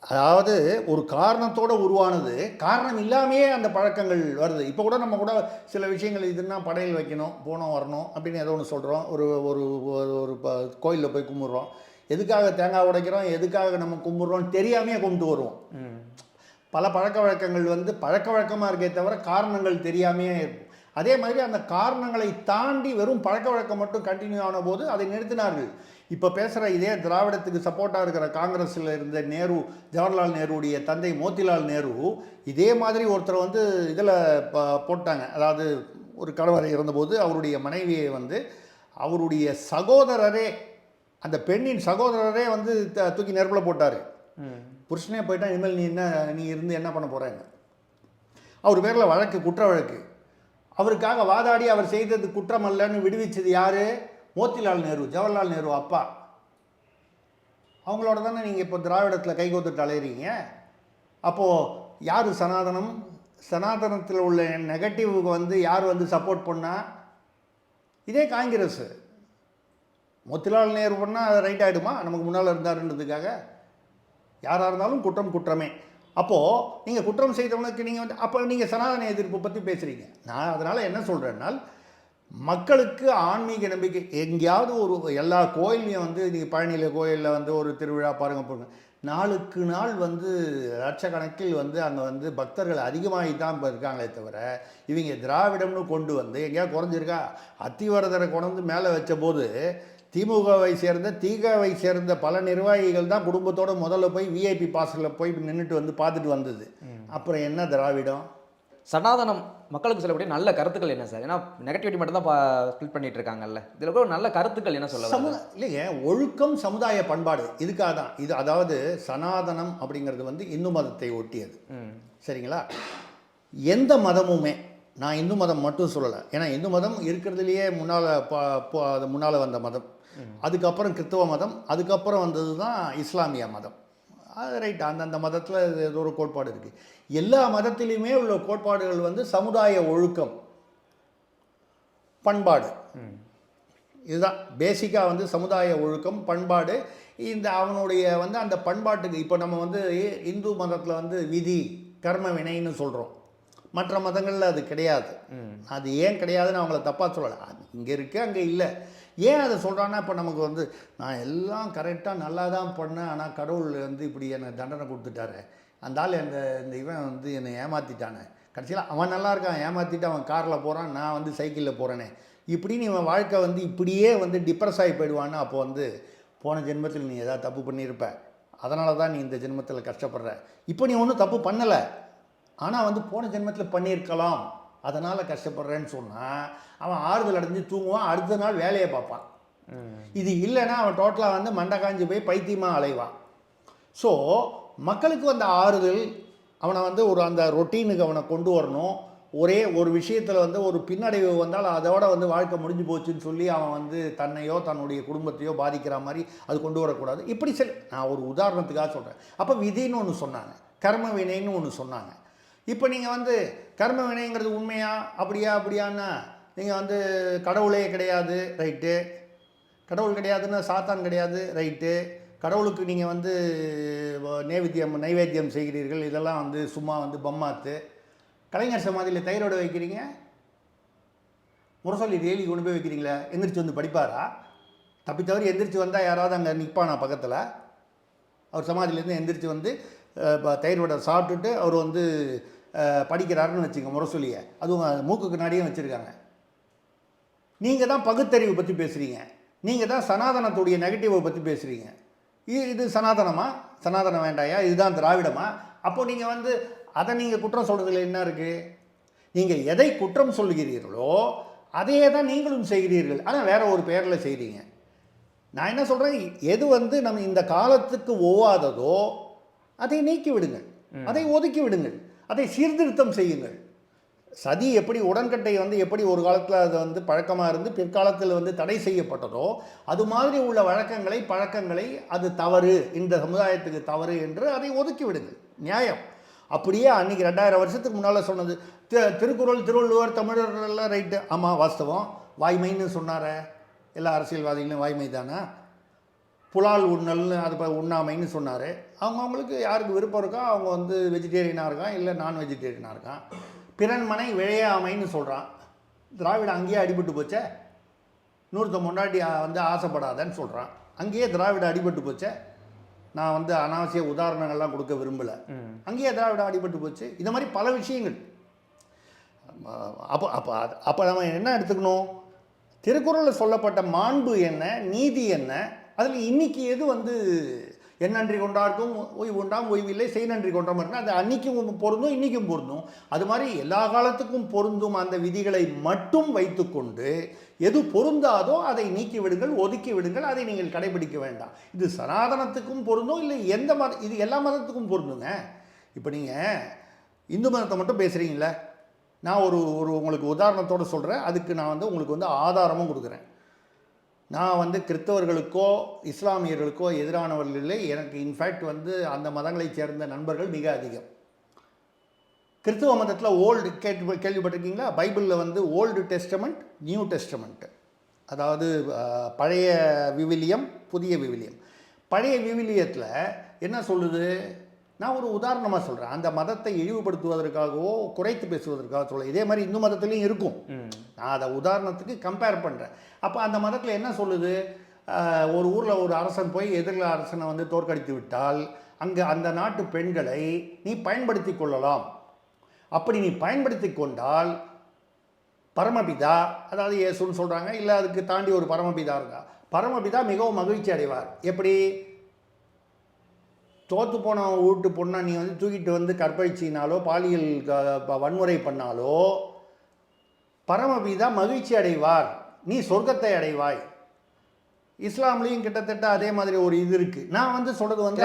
அதாவது ஒரு காரணத்தோடு உருவானது, காரணம் இல்லாமையே அந்த பழக்கங்கள் வருது. இப்போ கூட நம்ம கூட சில விஷயங்கள் இதுன்னா படையல் வைக்கணும், போனோம் வரணும் அப்படின்னு ஏதோ ஒன்று சொல்கிறோம். ஒரு ஒரு ஒரு கோயிலில் போய் கும்பிட்றோம். எதுக்காக தேங்காய் உடைக்கிறோம், எதுக்காக நம்ம கும்பிட்றோம் தெரியாமையே கும்பிட்டு வருவோம். பல பழக்க வழக்கங்கள் வந்து பழக்க வழக்கமாக இருக்கே தவிர காரணங்கள் தெரியாமையே இருக்கும். அதே மாதிரி அந்த காரணங்களை தாண்டி வெறும் பழக்க வழக்கம் மட்டும் கண்டினியூ ஆன போது அதை நிறுத்தினார்கள். இப்போ பேசுகிற இதே திராவிடத்துக்கு சப்போர்ட்டாக இருக்கிற காங்கிரஸில் இருந்த நேரு, ஜவஹர்லால் நேருடைய தந்தை மோத்திலால் நேரு இதே மாதிரி ஒருத்தரை வந்து இதில் போட்டாங்க. அதாவது ஒரு கணவர் இருந்தபோது அவருடைய மனைவியை வந்து அவருடைய சகோதரரே, அந்த பெண்ணின் சகோதரரே வந்து தூக்கி நெருப்பில் போட்டார். புருஷனே போயிட்டா இனிமேல் நீ இருந்து என்ன பண்ண போகிறேன்னு. அவர் பேரில் வழக்கு, குற்ற வழக்கு. அவருக்காக வாதாடி அவர் செய்தது குற்றம் அல்லன்னு விடுவிச்சது யார்? மோத்திலால் நேரு, ஜவஹர்லால் நேரு அப்பா. அவங்களோட தானே நீங்கள் இப்போ திராவிடத்தில் கைகோத்துட்டு அலையிறீங்க. அப்போது யார் சனாதனம்? சனாதனத்தில் உள்ள நெகட்டிவுக்கு வந்து யார் வந்து சப்போர்ட் பண்ணால்? இதே காங்கிரஸ். மோத்திலால் நேரு பண்ணால் அது ரைட் ஆகிடுமா? நமக்கு முன்னால் இருந்தாருன்றதுக்காக? யாராக இருந்தாலும் குற்றம் குற்றமே. அப்போது நீங்கள் குற்றம் செய்தவனுக்கு நீங்கள் வந்து அப்போ நீங்கள் சனாதன எதிர்ப்பு பற்றி பேசுகிறீங்க. நான் அதனால் என்ன சொல்கிறேன்னால், மக்களுக்கு ஆன்மீக நம்பிக்கை எங்கேயாவது ஒரு எல்லா கோயிலையும் வந்து நீங்கள் பழனியில் கோயிலில் வந்து ஒரு திருவிழா பாருங்க, நாளுக்கு நாள் வந்து லட்சக்கணக்கில் வந்து அங்கே வந்து பக்தர்கள் அதிகமாகி தான் இப்போ இருக்காங்களே தவிர இவங்க திராவிடம்னு கொண்டு வந்து எங்கேயாவது குறைஞ்சிருக்கா? அத்திவரதரை கொண்டு வந்து மேலே வச்ச போது திமுகவை சேர்ந்த பல நிர்வாகிகள் தான் குடும்பத்தோடு முதல்ல போய் விஐபி பாஸில் போய் நின்றுட்டு வந்து பார்த்துட்டு வந்தது. அப்புறம் என்ன திராவிடம்? சனாதனம் மக்களுக்கு சொல்லக்கூடிய நல்ல கருத்துக்கள் என்ன சார்? ஏன்னா நெகட்டிவிட்டி மட்டும் தான் ஸ்பிளிட் பண்ணிட்டு இருக்காங்கல்ல, இதில் கூட நல்ல கருத்துக்கள் என்ன சொல்ல? இல்லைங்க, ஒழுக்கம், சமுதாய பண்பாடு, இதுக்காக தான் இது. அதாவது சனாதனம் அப்படிங்கிறது வந்து இந்து மதத்தை ஒட்டியது. சரிங்களா? எந்த மதமுமே, நான் இந்து மதம் மட்டும் சொல்லலை, ஏன்னா இந்து மதம் இருக்கிறதுலையே முன்னால் வந்த மதம். அதுக்கப்புறம் கிறிஸ்தவ மதம், அதுக்கப்புறம் வந்தது தான் இஸ்லாமிய மதம். அது ரைட், அந்தந்த மதத்தில் ஏதோ ஒரு கோட்பாடு இருக்குது. எல்லா மதத்திலையுமே உள்ள கோட்பாடுகள் வந்து சமுதாய ஒழுக்கம், பண்பாடு, இதுதான் பேசிக்காக வந்து சமுதாய ஒழுக்கம், பண்பாடு. இந்த அவனுடைய வந்து அந்த பண்பாட்டுக்கு இப்போ நம்ம வந்து இந்து மதத்தில் வந்து விதி, கர்ம வினைன்னு சொல்கிறோம். மற்ற மதங்களில் அது கிடையாது. அது ஏன் கிடையாதுன்னு அவங்கள தப்பாக சொல்லலை. இங்கே இருக்குது, அங்கே இல்லை. ஏன் அதை சொல்கிறான்னா, இப்போ நமக்கு வந்து நான் எல்லாம் கரெக்டாக நல்லா தான் பண்ணேன், ஆனால் கடவுள் வந்து இப்படி என்னை தண்டனை கொடுத்துட்டாரு, அந்த ஆள் இந்த இவன் வந்து என்னை ஏமாற்றிட்டானே, கடைசியில் அவன் நல்லா இருக்கான், ஏமாற்றிட்டு அவன் காரில் போகிறான், நான் வந்து சைக்கிளில் போகிறேனே, இப்படின்னு இவன் வாழ்க்கை வந்து இப்படியே வந்து டிப்ரெஸ் ஆகி போயிடுவான்னு. அப்போ வந்து போன ஜென்மத்தில் நீ எதாவது தப்பு பண்ணியிருப்ப, அதனால தான் நீ இந்த ஜென்மத்தில் கஷ்டப்படுற. இப்போ நீ ஒன்றும் தப்பு பண்ணலை, ஆனால் வந்து போன ஜென்மத்தில் பண்ணியிருக்கலாம், அதனால் கஷ்டப்படுறேன்னு சொன்னால் அவன் ஆறுதல் அடைஞ்சு தூங்குவான், அடுத்த நாள் வேலையை பார்ப்பான். இது இல்லைன்னா அவன் டோட்டலாக வந்து மண்டை காஞ்சி போய் பைத்தியமாக அலைவான். ஸோ மக்களுக்கு வந்த ஆறுதல், அவனை வந்து ஒரு அந்த ரொட்டீனுக்கு அவனை கொண்டு வரணும். ஒரே ஒரு விஷயத்தில் வந்து ஒரு பின்னடைவு வந்தால் அதோட வந்து வாழ்க்கை முடிஞ்சு போச்சுன்னு சொல்லி அவன் வந்து தன்னையோ தன்னுடைய குடும்பத்தையோ பாதிக்கிற மாதிரி அது கொண்டு வரக்கூடாது. இப்படி நான் ஒரு உதாரணத்துக்காக சொல்கிறேன். அப்போ விதின்னு ஒன்று சொன்னாங்க. கர்ம வினைன்னு ஒன்று சொன்னாங்க. இப்போ நீங்கள் வந்து கர்ம வினைங்கிறது உண்மையா அப்படியான்னா நீங்கள் வந்து கடவுளே கிடையாது, ரைட்டு. கடவுள் கிடையாதுன்னா சாத்தான் கிடையாது, ரைட்டு. கடவுளுக்கு நீங்கள் வந்து நைவேத்தியம் செய்கிறீர்கள், இதெல்லாம் வந்து சும்மா வந்து பம்மாத்து. கலைஞர் சமாதியில் தயிரோடு வைக்கிறீங்க, முரசொலி டெய்லி கொண்டு போய் வைக்கிறீங்களே, எந்திரிச்சு வந்து படிப்பாரா? தப்பி தவறி எந்திரிச்சு வந்தால் யாராவது அங்கே நிற்பானா பக்கத்தில்? அவர் சமாதியிலேருந்து எந்திரிச்சு வந்து தயிர் வடை சாப்பிட்டுட்டு அவர் வந்து படிக்கிறாருன்னு வச்சுங்க முரசொலியை, அதுவும் மூக்குக்கு நாடியும் வச்சுருக்காங்க. நீங்கள் தான் பகுத்தறிவு பற்றி பேசுகிறீங்க, நீங்கள் தான் சனாதனத்துடைய நெகட்டிவை பற்றி பேசுகிறீங்க. இது சனாதனமா? சனாதனம் வேண்டாயா? இதுதான் திராவிடமா? அப்போ நீங்கள் வந்து அதை நீங்கள் குற்றம் சொல்கிறதுல என்ன இருக்குது? நீங்கள் எதை குற்றம் சொல்கிறீர்களோ அதையே தான் நீங்களும் செய்கிறீர்கள், ஆனால் வேற ஒரு பெயரில் செய்கிறீங்க. நான் என்ன சொல்கிறேன், எது வந்து நம்ம இந்த காலத்துக்கு ஒவ்வாததோ அதை நீக்கி விடுங்கள், அதை ஒதுக்கி விடுங்கள், அதை சீர்திருத்தம் செய்யுங்கள். சதி எப்படி உடன்கட்டை வந்து எப்படி ஒரு காலத்தில் அது வந்து பழக்கமாக இருந்து பிற்காலத்தில் வந்து தடை செய்யப்பட்டதோ அது மாதிரி உள்ள பழக்கங்களை அது தவறு, இந்த சமுதாயத்துக்கு தவறு என்று அதை ஒதுக்கி விடுங்கள். நியாயம். அப்படியே அன்றைக்கி 2000 வருஷத்துக்கு முன்னால் சொன்னது திருக்குறள், திருவள்ளுவர், தமிழர்கள்லாம் ரைட்டு, ஆமாம் வாஸ்தவம். வாய்மைன்னு சொன்னார எல்லா அரசியல்வாதிகளும் வாய்மை தானே. புலால் உண்ணல்னு அது உண்ணாமைன்னு சொன்னார். அவங்களுக்கு யாருக்கு விருப்பம் இருக்கோ அவங்க வந்து வெஜிடேரியனாக இருக்கான், இல்லை நான் வெஜிடேரியனாக இருக்கான். பிறன்மனை விழையாமைன்னு சொல்கிறான். திராவிடம் அங்கேயே அடிபட்டு போச்சே. இன்னொருத்த முன்னாடி வந்து ஆசைப்படாதன்னு சொல்கிறான், அங்கேயே திராவிடம் அடிபட்டு போச்சே. நான் வந்து அனாவசிய உதாரணங்கள்லாம் கொடுக்க விரும்பலை, அங்கேயே திராவிடம் அடிபட்டு போச்சு. இந்த மாதிரி பல விஷயங்கள். அப்போ நம்ம என்ன எடுத்துக்கணும்? திருக்குறளில் சொல்லப்பட்ட மாண்பு என்ன, நீதி என்ன, அதில் இன்னைக்கு எது வந்து எந்நன்றி கொண்டாருக்கும் ஓய்வு உண்டாம் ஓய்வில்லை, செய் நன்றி கொண்டாமல் இருக்குன்னா அது அன்னைக்கும் பொருந்தும், இன்றைக்கும் பொருந்தும். அது மாதிரி எல்லா காலத்துக்கும் பொருந்தும் அந்த விதிகளை மட்டும் வைத்துக்கொண்டு எது பொருந்தாதோ அதை நீக்கி விடுங்கள், ஒதுக்கி விடுங்கள், அதை நீங்கள் கடைபிடிக்க வேண்டாம். இது சனாதனத்துக்கும் பொருந்தும், இல்லை எந்த மத, இது எல்லா மதத்துக்கும் பொருந்துங்க. இப்போ நீங்கள் இந்து மதத்தை மட்டும் பேசுகிறீங்களே, நான் ஒரு உங்களுக்கு உதாரணத்தோடு சொல்கிறேன், அதுக்கு நான் வந்து உங்களுக்கு வந்து ஆதாரமும் கொடுக்குறேன். நான் வந்து கிறிஸ்தவர்களுக்கோ இஸ்லாமியர்களுக்கோ எதிரானவர்கள் இல்லை. எனக்கு இன்ஃபேக்ட் வந்து அந்த மதங்களைச் சேர்ந்த நண்பர்கள் மிக அதிகம். கிறிஸ்துவ மதத்தில் ஓல்டு கேள்விப்பட்டிருக்கீங்களா? பைபிளில் வந்து ஓல்டு டெஸ்டமெண்ட், நியூ டெஸ்டமெண்ட், அதாவது பழைய விவிலியம், புதிய விவிலியம். பழைய விவிலியத்தில் என்ன சொல்லுது? நான் ஒரு உதாரணமாக சொல்கிறேன், அந்த மதத்தை இழிவுபடுத்துவதற்காகவோ குறைத்து பேசுவதற்காக சொல்ல. இதே மாதிரி இந்து மதத்துலேயும் இருக்கும். நான் அதை உதாரணத்துக்கு கம்பேர் பண்ணுறேன். அப்போ அந்த மதத்தில் என்ன சொல்லுது? ஒரு ஊரில் ஒரு அரசன் போய் எதிரில் அரசனை வந்து தோற்கடித்து விட்டால் அங்கே அந்த நாட்டு பெண்களை நீ பயன்படுத்தி கொள்ளலாம். அப்படி நீ பயன்படுத்தி கொண்டால் பரமபிதா, அதாவது இயேசுன்னு சொல்கிறாங்க, இல்லை அதுக்கு தாண்டி ஒரு பரமபிதா இருக்கா, பரமபிதா மிகவும் மகிழ்ச்சி அடைவார். எப்படி? தோற்று போன வீட்டு பொண்ணை நீ வந்து தூக்கிட்டு வந்து கற்பழிச்சினாலோ பாலியல் வன்முறை பண்ணாலோ பரமபிதா மகிழ்ச்சி அடைவார், நீ சொர்க்கத்தை அடைவாய். இஸ்லாம்லேயும் கிட்டத்தட்ட அதே மாதிரி ஒரு இது இருக்கு. நான் வந்து சொல்றது வந்து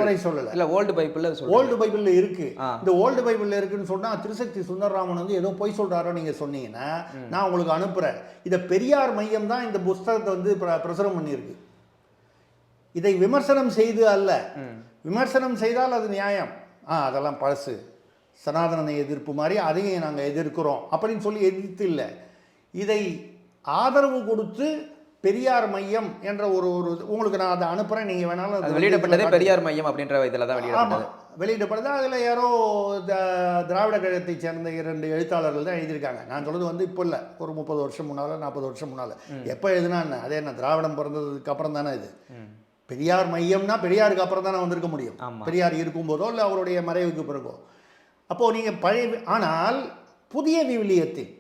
குறை சொல்லலை, இல்லை ஓல்டு பைபிளில் இருக்கு. இந்த ஓல்டு பைபிளில் இருக்குன்னு சொன்னால் திருசக்தி சுந்தரராமன் வந்து ஏதோ பொய் சொல்கிறாரோ நீங்கள் சொன்னீங்கன்னா நான் உங்களுக்கு அனுப்புகிறேன். இதை பெரியார் மையம் தான் இந்த புஸ்தகத்தை வந்து பிரசுரம் பண்ணியிருக்கு. இதை விமர்சனம் செய்து அல்ல, விமர்சனம் செய்தால் அது நியாயம். அதெல்லாம் பழசு, சனாதன எதிர்ப்பு மாதிரி அதையும் நாங்கள் எதிர்க்கிறோம் அப்படின்னு சொல்லி எதிர்த்து இல்லை. இதை ஆதரவு கொடுத்து பெரியார் மையம் என்ற ஒரு உங்களுக்கு நான் அதை அனுப்புகிறேன், நீங்கள் வேணாலும். வெளியிடப்பட்டதே பெரியார் மையம் அப்படின்ற இதில் தான் வெளியிடப்படுது. அதில் யாரோ திராவிட கழகத்தை சேர்ந்த 2 எழுத்தாளர்கள் தான் எழுதியிருக்காங்க. நான் சொல்கிறது வந்து இப்போ இல்லை, ஒரு 30 வருஷம் முன்னால், 40 வருஷம் முன்னால். எப்போ எழுதுனா என்ன, அதே என்ன திராவிடம் பிறந்ததுக்கு அப்புறம் தானே இது. பெரியார் மையம்னா பெரியாருக்கு அப்புறம் தானே வந்திருக்க முடியும், பெரியார் இருக்கும்போதோ இல்லை அவருடைய மறைவுக்கு பிறகோ. அப்போது நீங்கள் பழைய, ஆனால் புதிய விவிலியத்தில்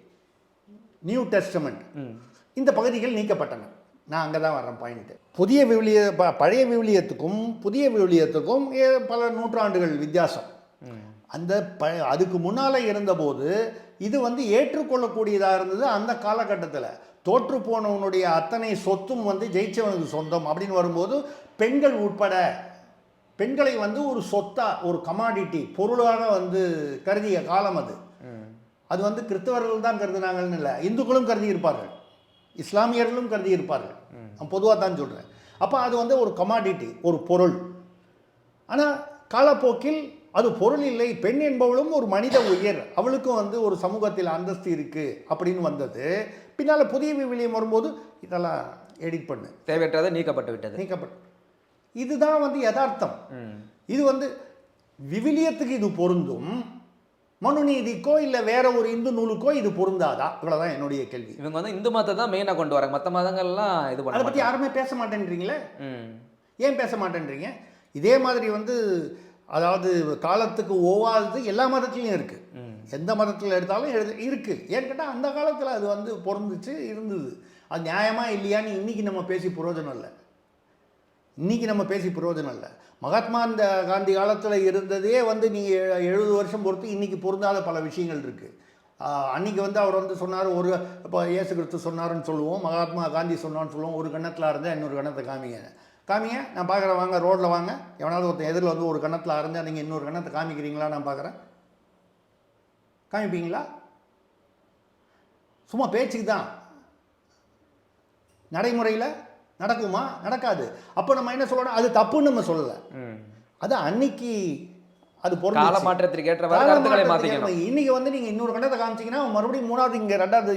நியூ டெஸ்டமெண்ட் இந்த பகுதிகள் நீக்கப்பட்டன. நான் அங்கே தான் வர்றேன் பாயிண்ட்டு. புதிய விவிலிய பழைய விவிலியத்துக்கும் புதிய விவிலியத்துக்கும் பல நூற்றாண்டுகள் வித்தியாசம். அந்த அதுக்கு முன்னால் இருந்தபோது இது வந்து ஏற்றுக்கொள்ளக்கூடியதாக இருந்தது. அந்த காலகட்டத்தில் தோற்று போனவனுடைய அத்தனை சொத்தும் வந்து ஜெயிச்சவனுக்கு சொந்தம் அப்படின்னு வரும்போது பெண்கள் உட்பட பெண்களை வந்து ஒரு சொத்தா, ஒரு கமாடிட்டி பொருளாக வந்து கருதிய காலம் அது. அது வந்து கிறிஸ்தவர்கள் தான் கருதினாங்கன்னு இல்லை, இந்துக்களும் கருதி இருப்பார்கள், இஸ்லாமியர்களும் கருதி இருப்பார்கள். நான் பொதுவாக தான் சொல்கிறேன். அப்போ அது வந்து ஒரு கமாடிட்டி, ஒரு பொருள். ஆனால் காலப்போக்கில் அது பொருள் இல்லை, பெண் என்பவளும் ஒரு மனித உயிர், அவளுக்கும் வந்து ஒரு சமூகத்தில் அந்தஸ்து இருக்கு அப்படின்னு வந்தது. பின்னால புதிய விவிலியம் வரும்போது இதெல்லாம் எடிட் பண்ணு, தேவையற்றது நீக்கப்பட்டு விட்டது. நீக்கப்பட்டு. இதுதான் வந்து யதார்த்தம். இது வந்து விவிலியத்துக்கு இது பொருந்தும், மனுநீதிக்கோ இல்லை வேற ஒரு இந்து நூலுக்கோ இது பொருந்தாதா? இவ்வளவுதான் என்னுடைய கேள்வி. இவங்க வந்து இந்து மதத்தை தான் மெயினாக கொண்டு வராங்க, மற்ற மதங்கள்லாம் இது அதை பண்ண பற்றி யாருமே பேச மாட்டேன்றீங்களே, ம் ஏன் பேச மாட்டேன்றீங்க? இதே மாதிரி வந்து அதாவது காலத்துக்கு ஒவ்வாதது எல்லா மதத்துலையும் இருக்குது. எந்த மதத்தில் எடுத்தாலும் இருக்குது. ஏன்னு கேட்டால் அந்த காலத்தில் அது வந்து பொருந்துச்சு, இருந்தது. அது நியாயமா இல்லையான்னு இன்றைக்கி நம்ம பேசி பிரயோஜனம் இல்லை. இன்றைக்கி நம்ம பேசி பிரயோஜனம் இல்லை. மகாத்மா இந்த காந்தி காலத்தில் இருந்ததே வந்து நீங்கள் 70 வருஷம் பொறுத்து இன்றைக்கி பொருந்தாத பல விஷயங்கள் இருக்குது. அன்றைக்கி வந்து அவர் வந்து சொன்னார், ஒரு இப்போ இயேசு கிறிஸ்து சொன்னாருன்னு சொல்லுவோம், மகாத்மா காந்தி சொன்னான்னு சொல்லுவோம், ஒரு கன்னத்தில் இருந்தால் இன்னொரு கன்னத்தை காமிங்க, நான் பார்க்குறேன், வாங்க ரோட்டில் வாங்க, எவனாவது ஒருத்தன் எதிரில் வந்து ஒரு கன்னத்தில் இருந்தால் நீங்கள் இன்னொரு கன்னத்தை காமிக்கிறீங்களா? நான் பார்க்குறேன். காமிப்பீங்களா? சும்மா பேச்சுக்கு தான், நடைமுறையில் நடக்குமா? நடக்காது. அப்போ நம்ம என்ன சொல்லணும், அது தப்புன்னு நம்ம சொல்லலை. அது அன்னைக்கு அது கால மாற்றத்திற்கு ஏற்றவாறு கருத்துக்களை மாற்றிக்கணும். இன்னைக்கு வந்து நீங்கள் இன்னொரு கண்ணத்தை காமிச்சிங்கன்னா மறுபடியும் மூணாவது இங்கே ரெண்டாவது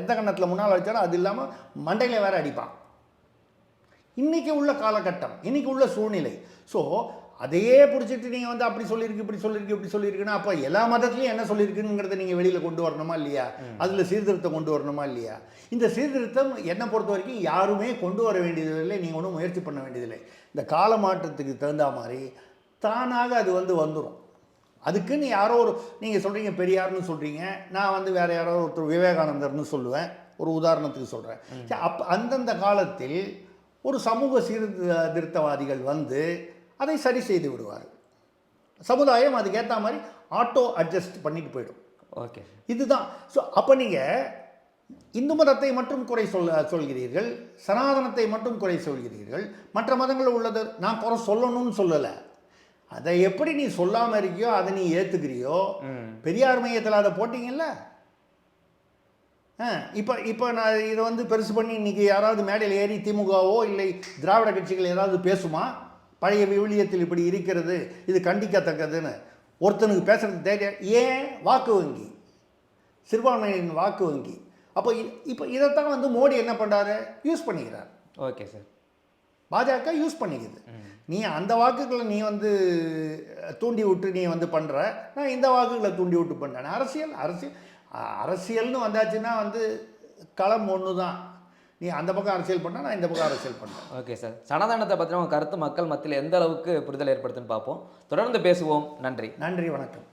எந்த கண்ணத்தில் முன்னால் வச்சாலும் அது இல்லாமல் மண்டையில் வேற அடிப்பான். இன்றைக்கி உள்ள காலகட்டம், இன்றைக்கி உள்ள சூழ்நிலை. ஸோ அதையே பிடிச்சிட்டு நீங்கள் வந்து அப்படி சொல்லியிருக்கு, இப்படி சொல்லியிருக்கு, இப்படி சொல்லியிருக்குன்னா அப்போ எல்லா மதத்துலையும் என்ன சொல்லியிருக்குங்கிறத நீங்கள் வெளியில் கொண்டு வரணுமா இல்லையா? அதில் சீர்திருத்தம் கொண்டு வரணுமா இல்லையா? இந்த சீர்திருத்தம் என்னை பொறுத்த வரைக்கும் யாருமே கொண்டு வர வேண்டியதில்லை, நீங்கள் ஒன்றும் முயற்சி பண்ண வேண்டியதில்லை. இந்த கால மாற்றத்துக்கு தகுந்த மாதிரி தானாக அது வந்து வந்துடும். அதுக்குன்னு யாரோ ஒரு, நீங்கள் சொல்கிறீங்க பெரியார்னு சொல்கிறீங்க, நான் வந்து வேறு யாரோ ஒருத்தர் விவேகானந்தர்னு சொல்லுவேன், ஒரு உதாரணத்துக்கு சொல்கிறேன். அப்போ அந்தந்த காலத்தில் ஒரு சமூக சீர்திருத்தவாதிகள் வந்து அதை சரி செய்து விடுவார். சமுதாயம் அதுக்கேற்ற மாதிரி ஆட்டோ அட்ஜஸ்ட் பண்ணிட்டு போயிடும். ஓகே, இதுதான். ஸோ அப்போ நீங்கள் இந்து மதத்தை மட்டும் குறை சொல்கிறீர்கள், சனாதனத்தை மட்டும் குறை சொல்கிறீர்கள், மற்ற மதங்களில் உள்ளது நான் குறை சொல்லணும்னு சொல்லலை. அதை எப்படி நீ சொல்லாமல் இருக்கியோ அதை நீ ஏற்றுக்கிறியோ. பெரியார் மையத்தில் அதை போட்டிங்கல்ல. இப்போ நான் இதை வந்து பெருசு பண்ணி இன்றைக்கி யாராவது மேடையில் ஏறி திமுகவோ இல்லை திராவிட கட்சிகள் ஏதாவது பேசுமா? பழைய விவிலியத்தில் இப்படி இருக்கிறது, இது கண்டிக்கத்தக்கதுன்னு ஒருத்தனுக்கு பேசுகிறது தைரியம்? ஏன்? வாக்கு வங்கி, சிறுபான்மையினரின் வாக்கு வங்கி. அப்போ இப்போ இதைத்தான் வந்து மோடி என்ன பண்ணுறாரு, யூஸ் பண்ணிக்கிறார். ஓகே சார், பாஜக யூஸ் பண்ணிக்குது. நீ அந்த வாக்குகளை நீ வந்து தூண்டி விட்டு நீ வந்து பண்ணுற, நான் இந்த வாக்குகளை தூண்டி விட்டு பண்ணுறேன். அரசியல்னு வந்தாச்சுன்னா வந்து களம் ஒன்று தான். நீ அந்த பக்கம் அரசியல் பண்ணால் நான் இந்த பக்கம் அரசியல் பண்ணுறேன். ஓகே சார், சனாதனத்தை பற்றின உங்கள் கருத்து மக்கள் மத்தியில் எந்த அளவுக்கு புரிதல் ஏற்படுத்துன்னு பார்ப்போம். தொடர்ந்து பேசுவோம். நன்றி. நன்றி, வணக்கம்.